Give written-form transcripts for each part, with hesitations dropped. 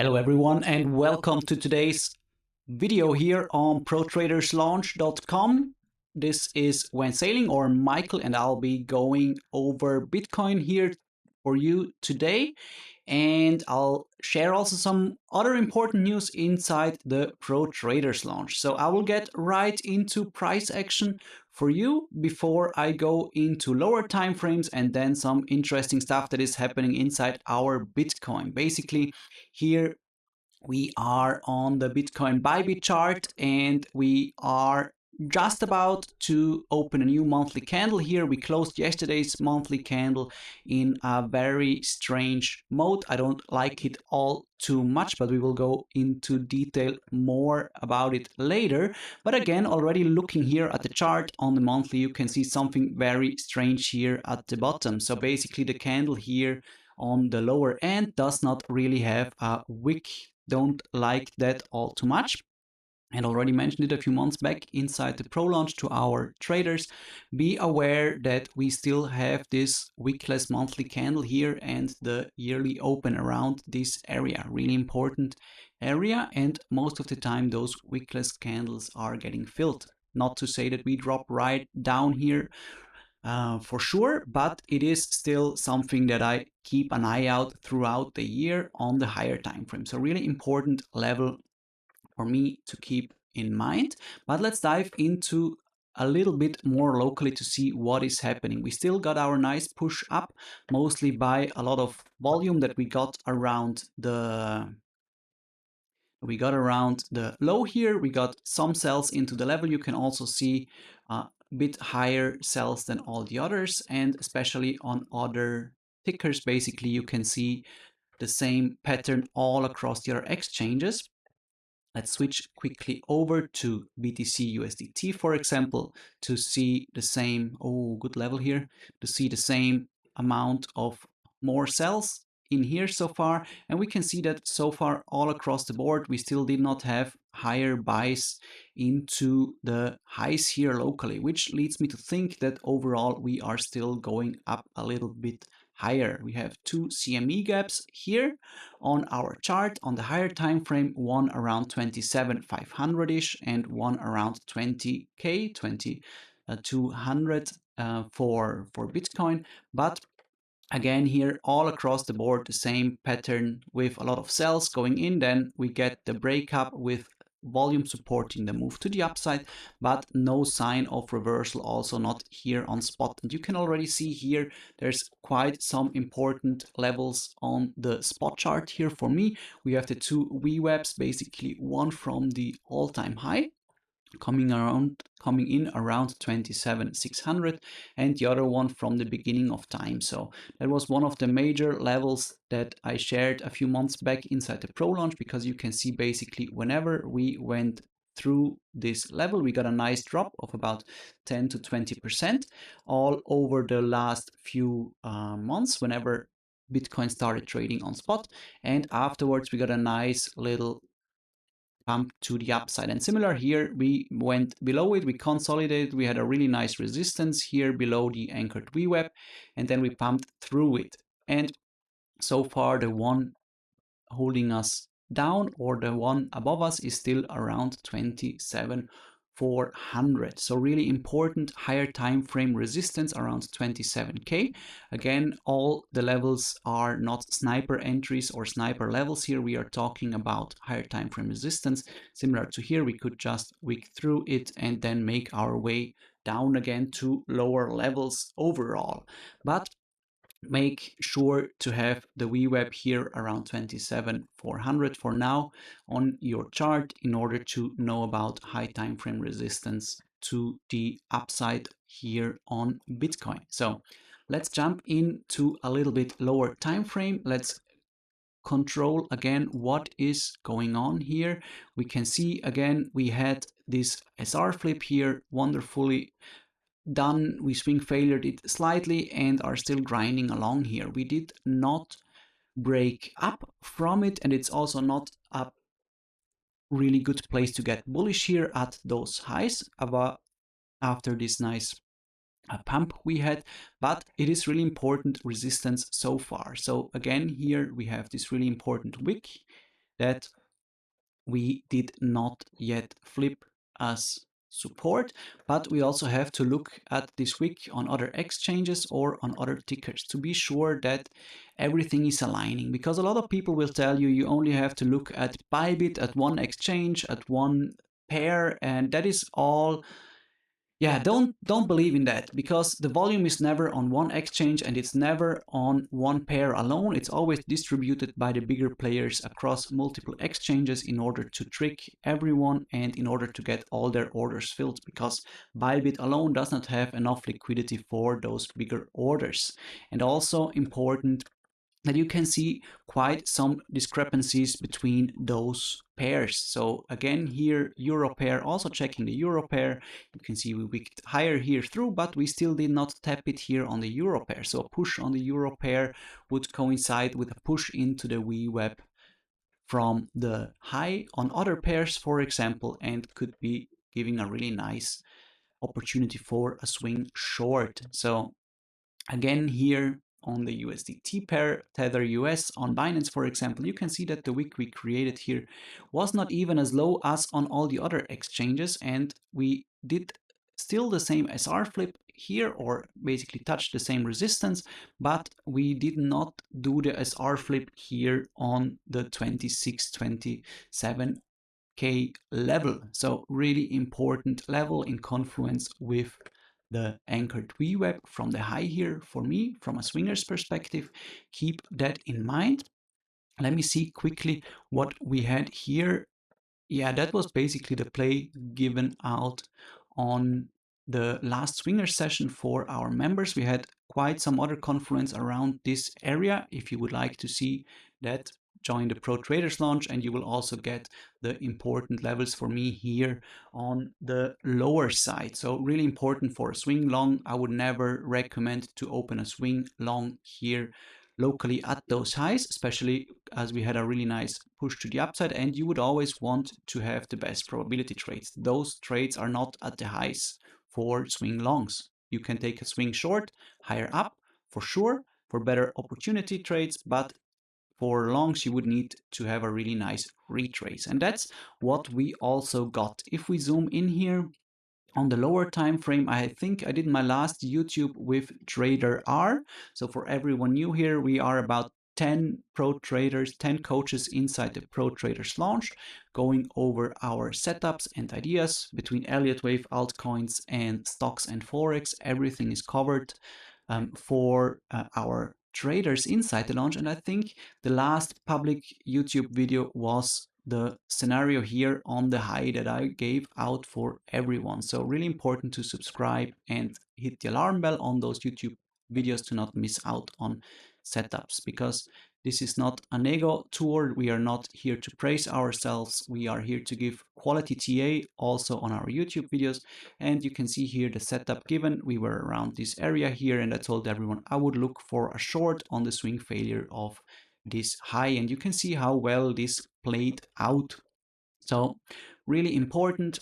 Hello everyone and welcome to today's video here on ProTradersLaunch.com. This is When Sailing or Michael, and I'll be going over Bitcoin here for you today, and I'll share also some other important news inside the Pro Traders Launch. So I will get right into price action for you before I go into lower time frames and then some interesting stuff that is happening inside our Bitcoin. Basically, here we are on the Bitcoin Bybit chart, and we are just about to open a new monthly candle here. We closed yesterday's monthly candle in a very strange mode. I don't like it all too much, but we will go into detail more about it later. But again, already looking here at the chart on the monthly, you can see something very strange here at the bottom. So basically the candle here on the lower end does not really have a wick. Don't like that all too much. And already mentioned it a few months back inside the Pro Launch to our traders. Be aware that we still have this wickless monthly candle here and the yearly open around this area. Really important area, and most of the time those wickless candles are getting filled. Not to say that we drop right down here for sure, but it is still something that I keep an eye out throughout the year on the higher time frame. So really important level for me to keep in mind. But let's dive into a little bit more locally to see what is happening. We still got our nice push up, mostly by a lot of volume that we got around the low here. We got some sells into the level. You can also see a bit higher sells than all the others, and especially on other tickers, basically you can see the same pattern all across the other exchanges. Let's switch quickly over to BTC USDT, for example, to see the same, good level here, to see the same amount of more sells in here so far. And we can see that so far all across the board, we still did not have higher buys into the highs here locally, which leads me to think that overall we are still going up a little bit higher. We have two CME gaps here on our chart on the higher time frame, one around 27,500-ish and one around 20k, 200 for Bitcoin. But again, here all across the board, the same pattern with a lot of sells going in. Then we get the breakup with volume supporting the move to the upside, but no sign of reversal, also not here on spot. And you can already see here there's quite some important levels on the spot chart here for me. We have the two VWAPs, basically one from the all-time high coming in around 27,600, and the other one from the beginning of time. So that was one of the major levels that I shared a few months back inside the Pro Launch, because you can see basically whenever we went through this level, we got a nice drop of about 10 to 20% all over the last few months whenever Bitcoin started trading on spot, and afterwards we got a nice little pump to the upside. And similar here, we went below it, we consolidated, we had a really nice resistance here below the anchored VWAP, and then we pumped through it. And so far the one holding us down, or the one above us, is still around 27,400. So really important higher time frame resistance around 27k. Again, all the levels are not sniper entries or sniper levels here. We are talking about higher time frame resistance. Similar to here, we could just wick through it and then make our way down again to lower levels overall. But make sure to have the VWAP here around 27,400 for now on your chart in order to know about high time frame resistance to the upside here on Bitcoin. So let's jump into a little bit lower time frame. Let's control again what is going on here. We can see again we had this SR flip here, wonderfully done. We swing failured it slightly and are still grinding along here. We did not break up from it, and it's also not a really good place to get bullish here at those highs after this nice pump we had, but it is really important resistance so far. So again, here we have this really important wick that we did not yet flip as support, but we also have to look at this wick on other exchanges or on other tickers to be sure that everything is aligning, because a lot of people will tell you only have to look at Bybit at one exchange, at one pair, and that is all. Yeah, don't believe in that, because the volume is never on one exchange and it's never on one pair alone. It's always distributed by the bigger players across multiple exchanges in order to trick everyone and in order to get all their orders filled, because Bybit alone does not have enough liquidity for those bigger orders. And also important that you can see quite some discrepancies between those pairs. So again, here euro pair, also checking the euro pair, you can see we wicked higher here through, but we still did not tap it here on the euro pair. So a push on the euro pair would coincide with a push into the VWAP from the high on other pairs, for example, and could be giving a really nice opportunity for a swing short. So again, here on the USDT pair, Tether US on Binance, for example, you can see that the wick we created here was not even as low as on all the other exchanges, and we did still the same SR flip here, or basically touched the same resistance, but we did not do the SR flip here on the 26, 27K level. So really important level in confluence with the anchored VWAP from the high here for me, from a swinger's perspective. Keep that in mind. Let me see quickly what we had here. Yeah, that was basically the play given out on the last swinger session for our members. We had quite some other confluence around this area. If you would like to see that, join the Pro Traders launch, and you will also get the important levels for me here on the lower side. So really important for a swing long. I would never recommend to open a swing long here locally at those highs, especially as we had a really nice push to the upside, and you would always want to have the best probability trades. Those trades are not at the highs for swing longs. You can take a swing short higher up for sure for better opportunity trades, but for longs you would need to have a really nice retrace, and that's what we also got. If we zoom in here on the lower time frame, I think I did my last YouTube with Trader R. So for everyone new here, we are about 10 pro traders, 10 coaches inside the Pro Traders launch, going over our setups and ideas between Elliott Wave, altcoins, and stocks and forex. Everything is covered for our traders inside the launch. And I think the last public YouTube video was the scenario here on the high that I gave out for everyone. So really important to subscribe and hit the alarm bell on those YouTube videos to not miss out on setups, because this is not an ego tour. We are not here to praise ourselves. We are here to give quality TA also on our YouTube videos. And you can see here the setup given. We were around this area here, and I told everyone I would look for a short on the swing failure of this high, and you can see how well this played out. So really important,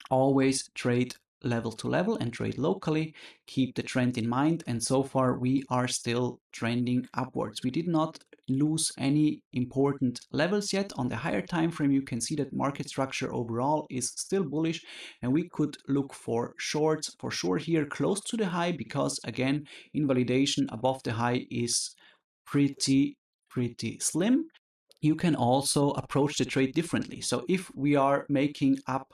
always trade level to level and trade locally. Keep the trend in mind, and so far we are still trending upwards. We did not lose any important levels yet. On the higher time frame, you can see that market structure overall is still bullish, and we could look for shorts for sure here close to the high, because again, invalidation above the high is pretty slim. You can also approach the trade differently. So if we are making our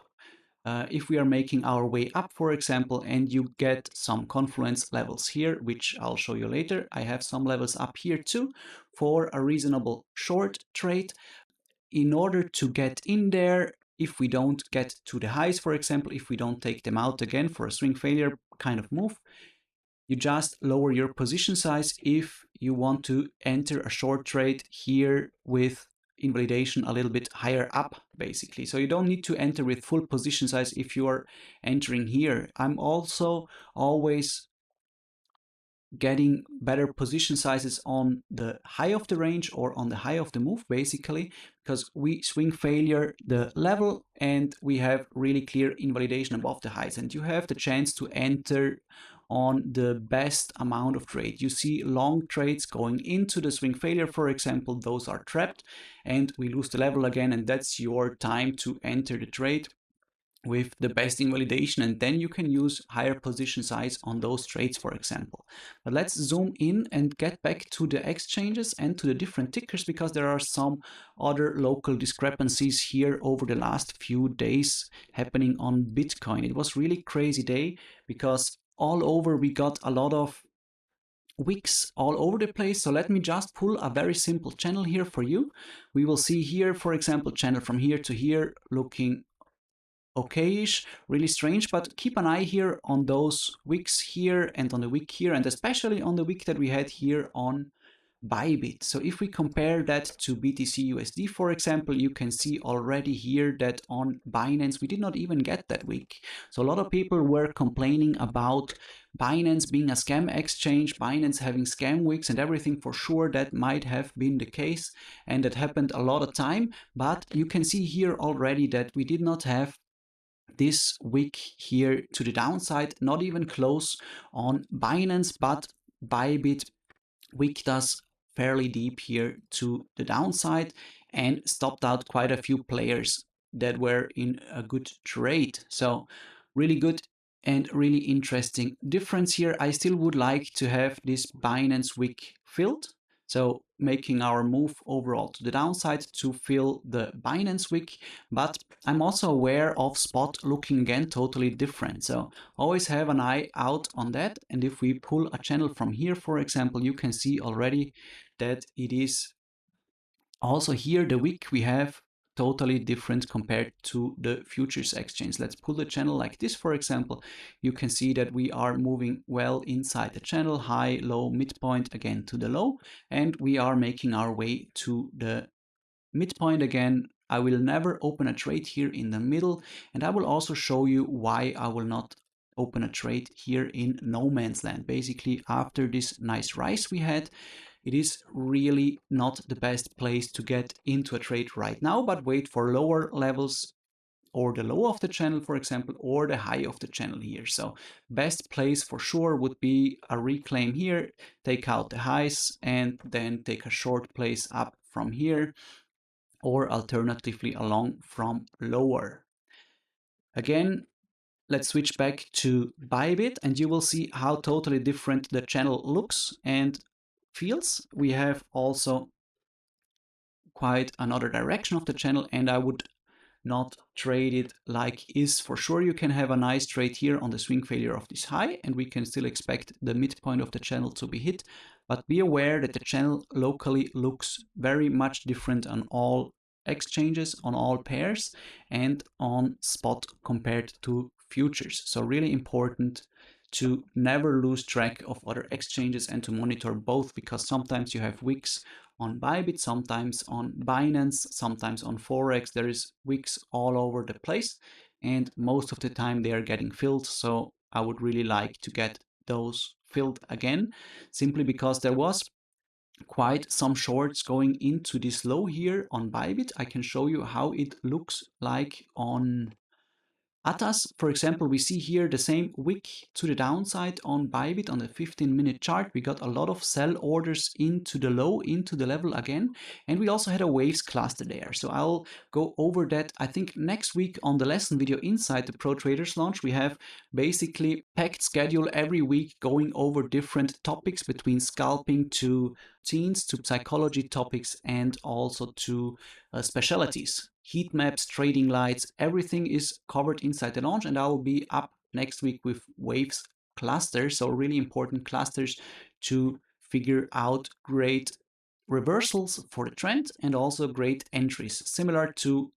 way up, for example, and you get some confluence levels here, which I'll show you later. I have some levels up here too for a reasonable short trade. In order to get in there, if we don't get to the highs, for example, if we don't take them out again for a swing failure kind of move, you just lower your position size if you want to enter a short trade here with invalidation a little bit higher up, basically. So you don't need to enter with full position size if you are entering here. I'm also always getting better position sizes on the high of the range or on the high of the move, basically, because we swing failure the level and we have really clear invalidation above the highs, and you have the chance to enter on the best amount of trade. You see long trades going into the swing failure, for example, those are trapped and we lose the level again, and that's your time to enter the trade with the best invalidation, and then you can use higher position size on those trades, for example. But let's zoom in and get back to the exchanges and to the different tickers, because there are some other local discrepancies here over the last few days happening on Bitcoin. It was really crazy day because all over we got a lot of wicks all over the place. So let me just pull a very simple channel here for you. We will see here, for example, channel from here to here looking okayish, really strange, but keep an eye here on those wicks here and on the wick here, and especially on the wick that we had here on Bybit. So if we compare that to BTC USD, for example, you can see already here that on Binance we did not even get that wick. So a lot of people were complaining about Binance being a scam exchange, Binance having scam wicks and everything. For sure that might have been the case, and that happened a lot of time, but you can see here already that we did not have this wick here to the downside, not even close on Binance, but Bybit wicked us fairly deep here to the downside and stopped out quite a few players that were in a good trade. So really good and really interesting difference here. I still would like to have this Binance wick filled, so making our move overall to the downside to fill the Binance wick, but I'm also aware of spot looking again totally different. So always have an eye out on that. And if we pull a channel from here, for example, you can see already that it is also here the wick we have totally different compared to the futures exchange. Let's pull the channel like this, for example. You can see that we are moving well inside the channel, high, low, midpoint, again to the low, and we are making our way to the midpoint again. I will never open a trade here in the middle, and I will also show you why I will not open a trade here in no man's land. Basically, after this nice rise we had, it is really not the best place to get into a trade right now, but wait for lower levels, or the low of the channel, for example, or the high of the channel here. So best place for sure would be a reclaim here, take out the highs, and then take a short place up from here, or alternatively along from lower. Again, let's switch back to Bybit and you will see how totally different the channel looks and feels. We have also quite another direction of the channel, and I would not trade it like is. For sure you can have a nice trade here on the swing failure of this high, and we can still expect the midpoint of the channel to be hit, but be aware that the channel locally looks very much different on all exchanges, on all pairs, and on spot compared to futures. So really important to never lose track of other exchanges and to monitor both, because sometimes you have wicks on Bybit, sometimes on Binance, sometimes on Forex. There is wicks all over the place, and most of the time they are getting filled. So I would really like to get those filled again, simply because there was quite some shorts going into this low here on Bybit. I can show you how it looks like on Atas. For example, we see here the same wick to the downside on Bybit on the 15-minute chart. We got a lot of sell orders into the low, into the level again, and we also had a waves cluster there. So I'll go over that, I think, next week on the lesson video inside the Pro Traders Launch. We have basically packed schedule every week going over different topics, between scalping to teens to psychology topics, and also to specialties. Heat maps, trading lights, everything is covered inside the launch, and I will be up next week with waves clusters. So really important clusters to figure out great reversals for the trend and also great entries, similar to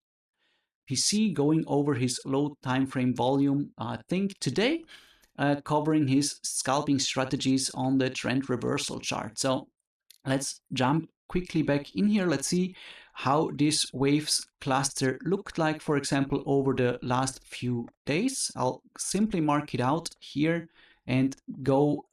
PC going over his low time frame volume, I think today, covering his scalping strategies on the trend reversal chart. So let's jump quickly back in here. Let's see how this waves cluster looked like, for example, over the last few days. I'll simply mark it out here and go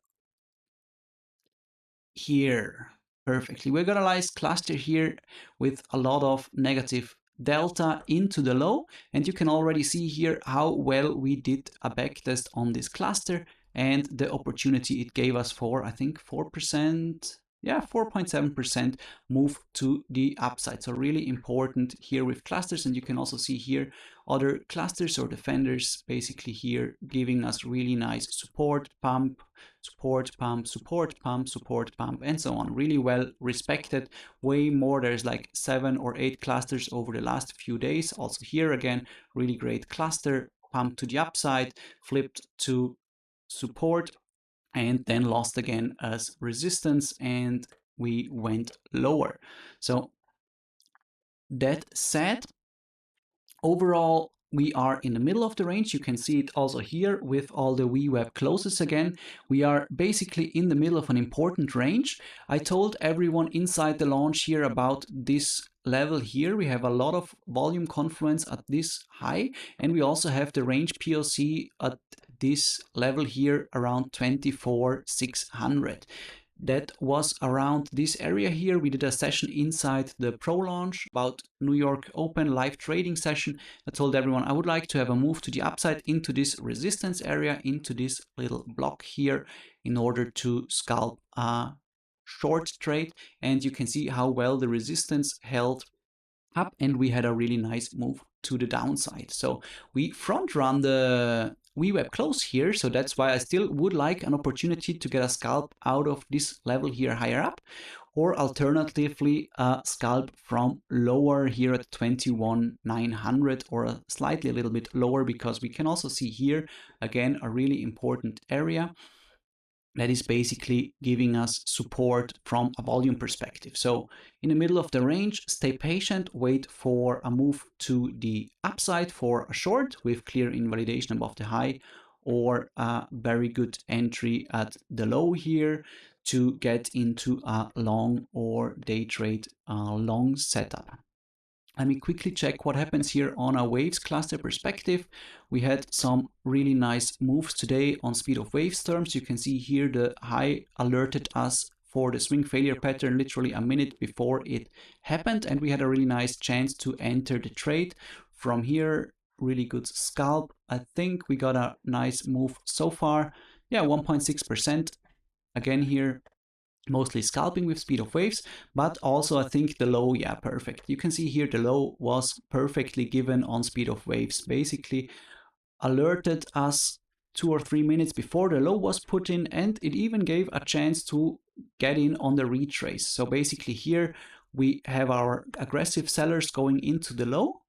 here perfectly. We're gonna nice cluster here with a lot of negative delta into the low, and you can already see here how well we did a backtest on this cluster and the opportunity it gave us for, I think, 4%. Yeah, 4.7% move to the upside. So really important here with clusters. And you can also see here other clusters or defenders basically here giving us really nice support, pump, support, pump, support, pump, support, pump, and so on. Really well respected. Way more. There's like 7 or 8 clusters over the last few days. Also here again, really great cluster, pump to the upside, flipped to support, and then lost again as resistance, and we went lower. So that said, overall, we are in the middle of the range. You can see it also here with all the VWAP closes again. We are basically in the middle of an important range. I told everyone inside the launch here about this level here. We have a lot of volume confluence at this high, and we also have the range POC at this level here around 24,600. That was around this area here. We did a session inside the pro launch about New York Open live trading session. I told everyone I would like to have a move to the upside into this resistance area, into this little block here, in order to scalp a short trade. And you can see how well the resistance held up, and we had a really nice move to the downside. So we front run the VWAP close here, so that's why I still would like an opportunity to get a scalp out of this level here higher up, or alternatively a scalp from lower here at 21,900, or slightly a little bit lower, because we can also see here again a really important area that is basically giving us support from a volume perspective. So in the middle of the range, stay patient, wait for a move to the upside for a short with clear invalidation above the high, or a very good entry at the low here to get into a long or day trade long setup. Let me quickly check what happens here on a waves cluster perspective. We had some really nice moves today on speed of waves terms. You can see here the high alerted us for the swing failure pattern literally a minute before it happened, and we had a really nice chance to enter the trade from here. Really good scalp. I think we got a nice move so far. Yeah, 1.6%. Again here, mostly scalping with speed of waves, but also I think the low, yeah, perfect. You can see here the low was perfectly given on speed of waves, basically alerted us 2 or 3 minutes before the low was put in, and it even gave a chance to get in on the retrace. So basically here we have our aggressive sellers going into the low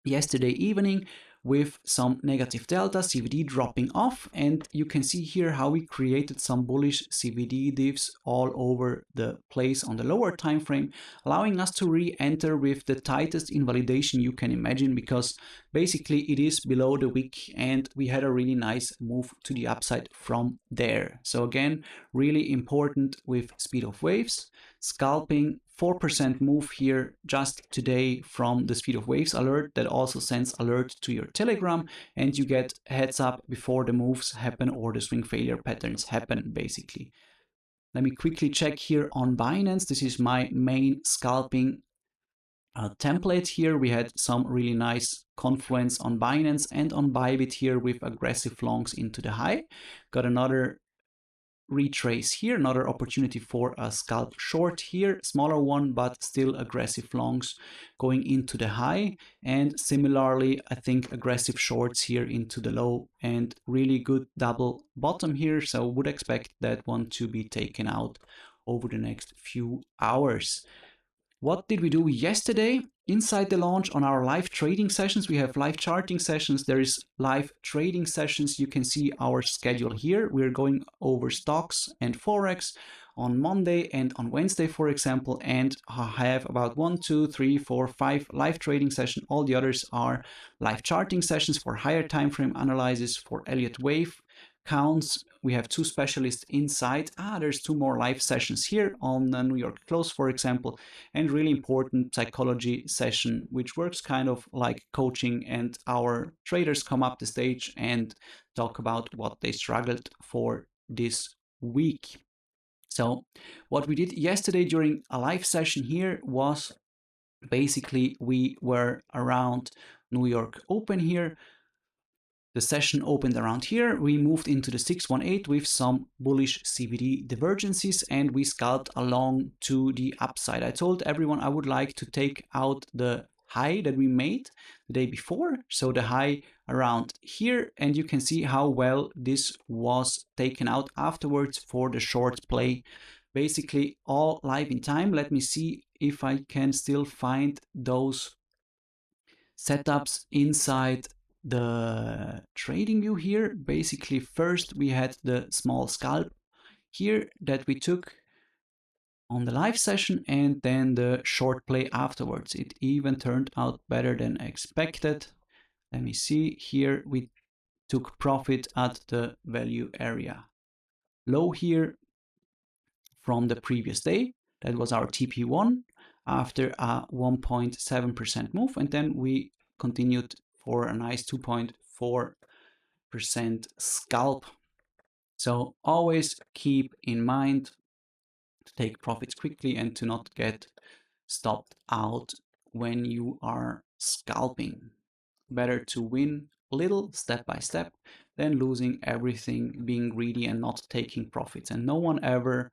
yesterday evening with some negative delta, CVD dropping off, and you can see here how we created some bullish CVD divs all over the place on the lower time frame, allowing us to re-enter with the tightest invalidation you can imagine, because basically it is below the wick, and we had a really nice move to the upside from there. So again, really important with speed of waves, scalping 4% move here just today from the speed of waves alert that also sends alert to your Telegram, and you get heads up before the moves happen or the swing failure patterns happen basically. Let me quickly check here on Binance. This is my main scalping template here. We had some really nice confluence on Binance and on Bybit here with aggressive longs into the high. Got another retrace here, another opportunity for a scalp short here, smaller one but still aggressive longs going into the high, and similarly I think aggressive shorts here into the low, and really good double bottom here, so would expect that one to be taken out over the next few hours. What did we do yesterday? Inside the launch on our live trading sessions, we have live charting sessions, there is live trading sessions. You can see our schedule here. We're going over stocks and Forex on Monday and on Wednesday, for example, and have about 1, 2, 3, 4, 5 live trading sessions. All the others are live charting sessions for higher time frame analysis, for Elliott Wave counts. We have 2 specialists inside. There's 2 more live sessions here on the New York Close, for example, and really important psychology session, which works kind of like coaching, and our traders come up the stage and talk about what they struggled for this week. So what we did yesterday during a live session here was basically we were around New York Open here. the session opened around here, we moved into the 618 with some bullish CVD divergences, and we scalped along to the upside. I told everyone I would like to take out the high that we made the day before, so the high around here, and you can see how well this was taken out afterwards for the short play. Basically all live in time. Let me see if I can still find those setups inside the trading view here. Basically first we had the small scalp here that we took on the live session, and then the short play afterwards. It even turned out better than expected. Let me see here, we took profit at the value area low here from the previous day. That was our TP1 after a 1.7% move, and then we continued for a nice 2.4% scalp. So always keep in mind to take profits quickly and to not get stopped out when you are scalping. Better to win little step by step than losing everything, being greedy and not taking profits. And no one ever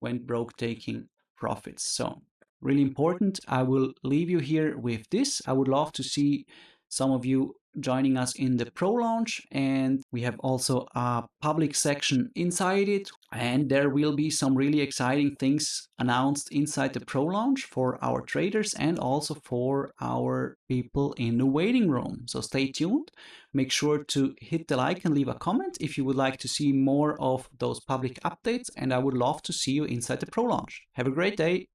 went broke taking profits. So really important. I will leave you here with this. I would love to see some of you joining us in the pro launch, and we have also a public section inside it, and there will be some really exciting things announced inside the pro launch for our traders and also for our people in the waiting room. So stay tuned. Make sure to hit the like and leave a comment if you would like to see more of those public updates, and I would love to see you inside the pro launch. Have a great day.